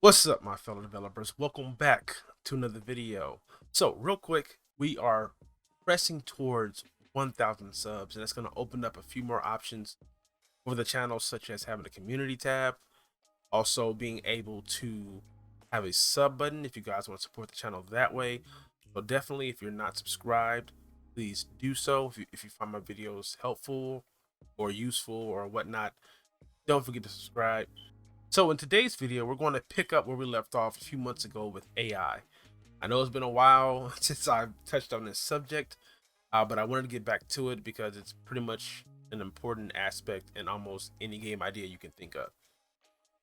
What's up, my fellow developers? Welcome back to another video. So, real quick, we are pressing towards 1,000 subs, and it's going to open up a few more options for the channel, such as having a community tab, also being able to have a sub button if you guys want to support the channel that way. So, definitely, if you're not subscribed, please do so. If you find my videos helpful or useful or whatnot, don't forget to subscribe. So in today's video, we're going to pick up where we left off a few months ago with AI. I know it's been a while since I've touched on this subject, but I wanted to get back to it because it's pretty much an important aspect in almost any game idea you can think of.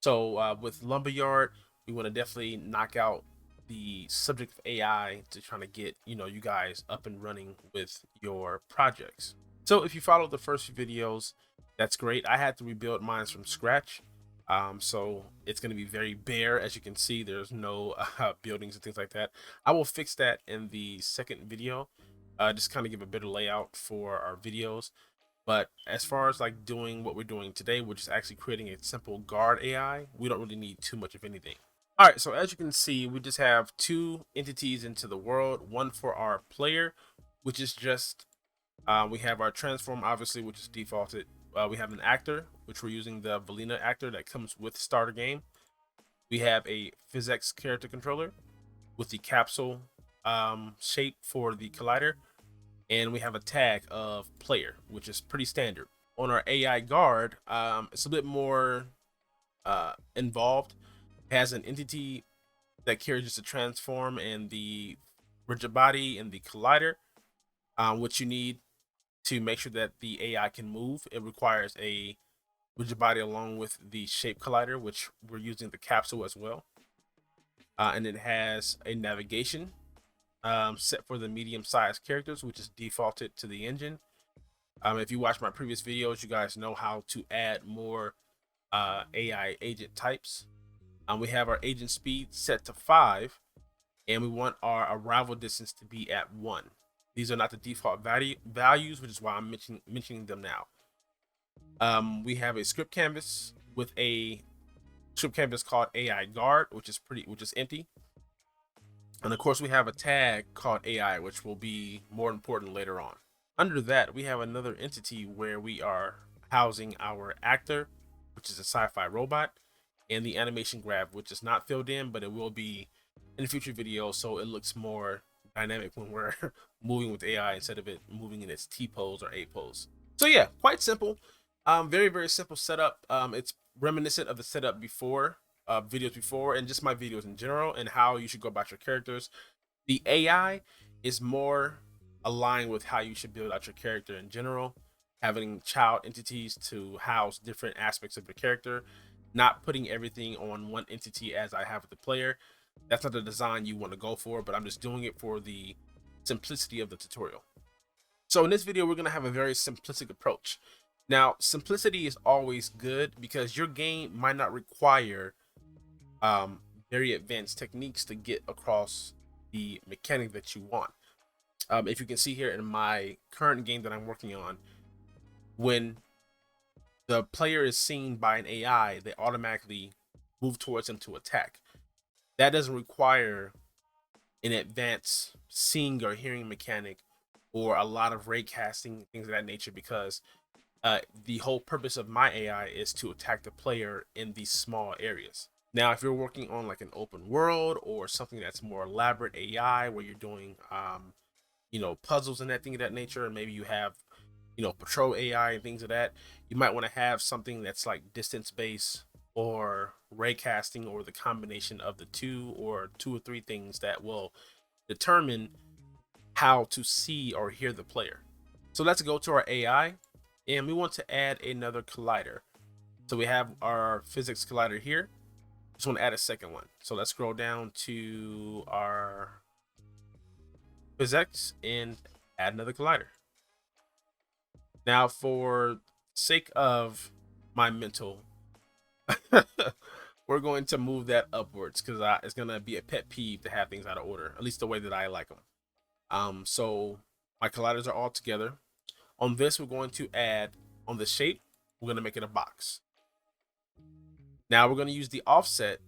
So with Lumberyard, we want to definitely knock out the subject of AI to trying to get you guys up and running with your projects. So if you follow the first few videos, that's great. I had to rebuild mine from scratch. So it's going to be very bare. As you can see, there's no buildings and things like that. I will fix that in the second video, just kind of give a better layout for our videos. But as far as like doing what we're doing today, which is actually creating a simple guard AI, we don't really need too much of anything. All right, so as you can see, we just have two entities into the world, one for our player, which is just, we have our transform, obviously, which is defaulted. We have an actor, which we're using the Valina actor that comes with starter game. We have a physics character controller with the capsule shape for the collider. And we have a tag of player, which is pretty standard. On our AI guard, it's a bit more involved. It has an entity that carries the transform and the rigid body and the collider, which you need to make sure that the AI can move. It requires a rigid body along with the shape collider, which we're using the capsule as well. And it has a navigation set for the medium-sized characters, which is defaulted to the engine. If you watch my previous videos, you guys know how to add more AI agent types. We have our agent speed set to 5, and we want our arrival distance to be at 1. These are not the default values, which is why I'm mentioning them now. We have a script canvas with a script canvas called AI guard, which is empty. And of course, we have a tag called AI, which will be more important later on. Under that, we have another entity where we are housing our actor, which is a sci-fi robot, and the animation grab, which is not filled in, but it will be in future videos, so it looks more dynamic when we're moving with AI instead of it moving in its T pose or A pose. So yeah, quite simple. Very simple setup. It's reminiscent of the setup before, videos before, and just my videos in general, and how you should go about your characters. The AI is more aligned with how you should build out your character in general, having child entities to house different aspects of your character, not putting everything on one entity as I have with the player. That's not the design you want to go for, but I'm just doing it for the simplicity of the tutorial. So in this video, we're going to have a very simplistic approach. Now, simplicity is always good because your game might not require very advanced techniques to get across the mechanic that you want. If you can see here in my current game that I'm working on, when the player is seen by an AI, they automatically move towards him to attack. That doesn't require an advanced seeing or hearing mechanic or a lot of ray casting, things of that nature, because the whole purpose of my AI is to attack the player in these small areas. Now, if you're working on like an open world or something that's more elaborate AI where you're doing, puzzles and that thing of that nature, and maybe you have, patrol AI and things of that, you might want to have something that's like distance based or ray casting or the combination of the two or three things that will determine how to see or hear the player. So let's go to our AI, and we want to add another collider. So we have our physics collider here. Just want to add a second one. So let's scroll down to our physics and add another collider. Now, for sake of my mental, we're going to move that upwards because it's going to be a pet peeve to have things out of order, at least the way that I like them. So my colliders are all together. On this, we're going to add, on the shape, we're going to make it a box. Now we're going to use the offset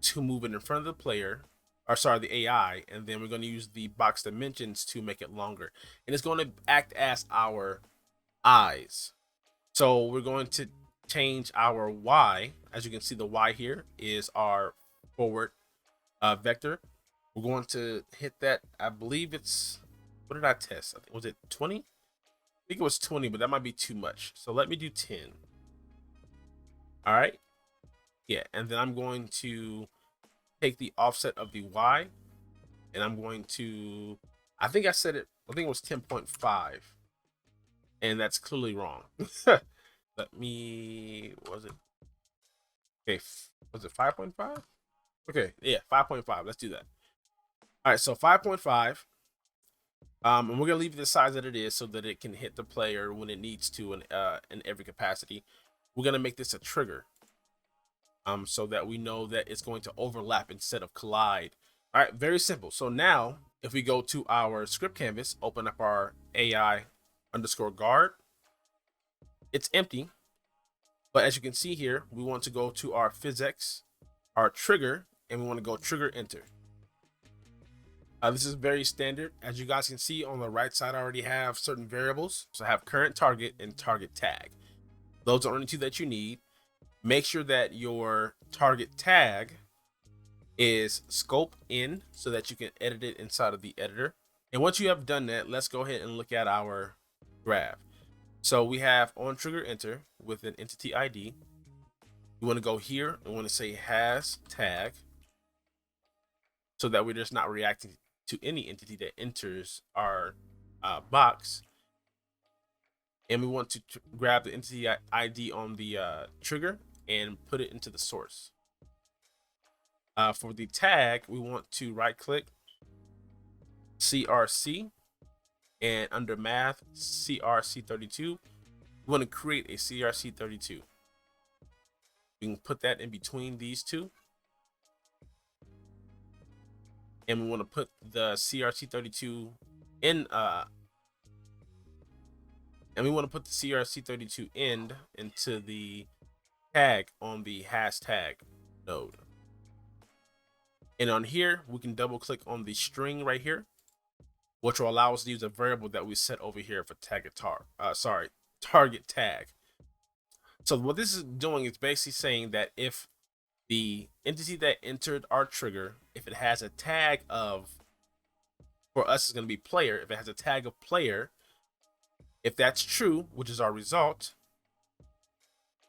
to move it in front of the player, or sorry, the AI, and then we're going to use the box dimensions to make it longer. And it's going to act as our eyes. So we're going to change our Y. As you can see, the Y here is our forward vector. We're going to hit that. I believe it's, what did I test? I think, was it 20? I think it was 20, but that might be too much. So let me do 10. All right. Yeah. And then I'm going to take the offset of the Y, and I'm going to, I think I said it, I think it was 10.5. And that's clearly wrong. Let me, was it? Okay. Was it 5.5? Okay. Yeah. 5.5. Let's do that. All right. So 5.5. And we're gonna leave it the size that it is so that it can hit the player when it needs to in every capacity. We're gonna make this a trigger, so that we know that it's going to overlap instead of collide. All right, very simple. So now, if we go to our script canvas, open up our AI underscore guard, it's empty. But as you can see here, we want to go to our physics, our trigger, and we want to go trigger enter. This is very standard. As you guys can see on the right side, I already have certain variables. So I have current target and target tag. Those are the only two that you need. Make sure that your target tag is scope in so that you can edit it inside of the editor. And once you have done that, let's go ahead and look at our graph. So we have on trigger enter with an entity ID. You want to go here and want to say has tag, so that we're just not reacting to any entity that enters our box. And we want to grab the entity ID on the trigger and put it into the source. For the tag, we want to right click CRC, and under math, CRC32, we want to create a CRC32. We can put that in between these two. And we want to put the CRC32 in, and we want to put the CRC32 end into the tag on the hashtag node. And on here, we can double click on the string right here, which will allow us to use a variable that we set over here for target tag. So what this is doing is basically saying that if the entity that entered our trigger, if it has a tag of, for us it's going to be player, if it has a tag of player, if that's true, which is our result,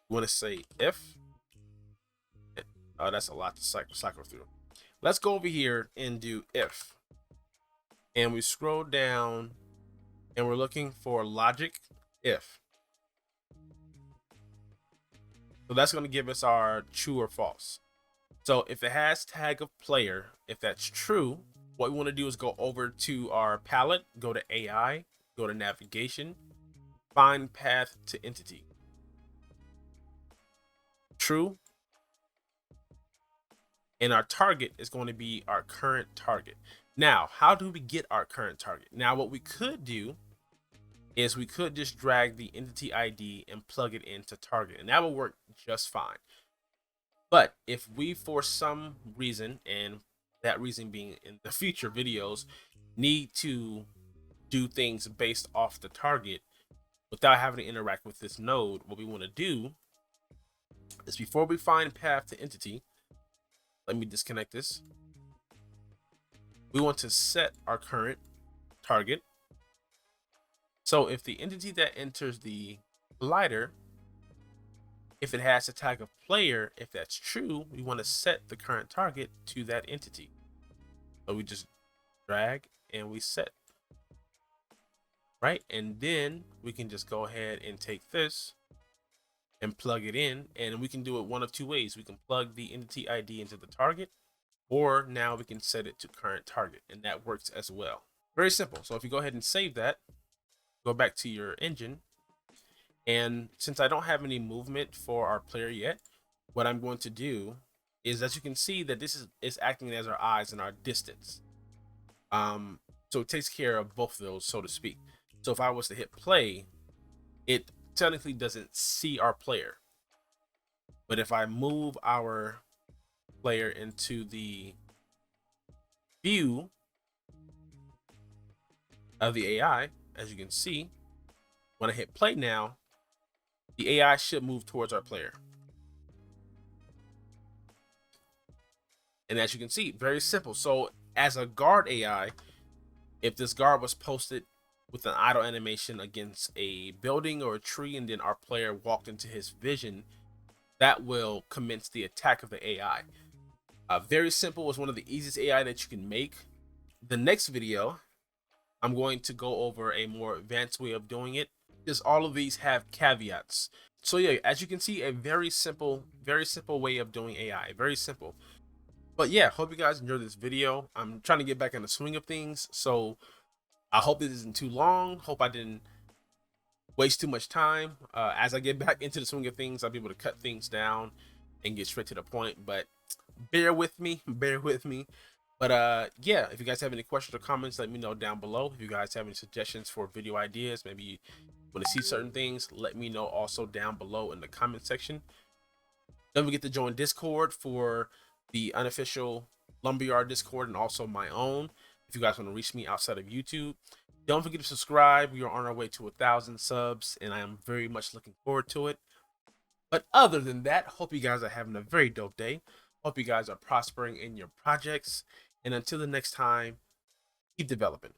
we want to say if, oh, that's a lot to cycle through. Let's go over here and do if, and we scroll down and we're looking for logic if. So that's going to give us our true or false. So if it has tag of player, if that's true, what we want to do is go over to our palette, go to AI, go to navigation, find path to entity. True. And our target is going to be our current target. Now, how do we get our current target? Now, what we could do is we could just drag the entity ID and plug it into target, and that will work just fine. But if we, for some reason, and that reason being in the future videos, need to do things based off the target without having to interact with this node, what we want to do is, before we find path to entity, let me disconnect this. We want to set our current target. So if the entity that enters the collider, if it has a tag of player, if that's true, we want to set the current target to that entity. So we just drag and we set, right? And then we can just go ahead and take this and plug it in, and we can do it one of two ways. We can plug the entity ID into the target, or now we can set it to current target, and that works as well. Very simple. So if you go ahead and save that, go back to your engine, and since I don't have any movement for our player yet, what I'm going to do is, as you can see, that this is acting as our eyes and our distance. So it takes care of both of those, so to speak. So if I was to hit play, it technically doesn't see our player. But if I move our player into the view of the AI. As you can see, when I hit play now, the AI should move towards our player. And as you can see, very simple. So as a guard AI, if this guard was posted with an idle animation against a building or a tree, and then our player walked into his vision, that will commence the attack of the AI. Very simple. It's one of the easiest AI that you can make. The next video, I'm going to go over a more advanced way of doing it, because all of these have caveats. So yeah, as you can see, a very simple way of doing AI. Very simple. But yeah, hope you guys enjoyed this video. I'm trying to get back in the swing of things, so I hope this isn't too long. Hope I didn't waste too much time. As I get back into the swing of things, I'll be able to cut things down and get straight to the point. But bear with me, bear with me. But yeah, if you guys have any questions or comments, let me know down below. If you guys have any suggestions for video ideas, maybe you want to see certain things, let me know also down below in the comment section. Don't forget to join Discord for the unofficial Lumberyard Discord, and also my own if you guys want to reach me outside of YouTube. Don't forget to subscribe. We are on our way to 1,000 subs, and I am very much looking forward to it. But other than that, hope you guys are having a very dope day. Hope you guys are prospering in your projects. And until the next time, keep developing.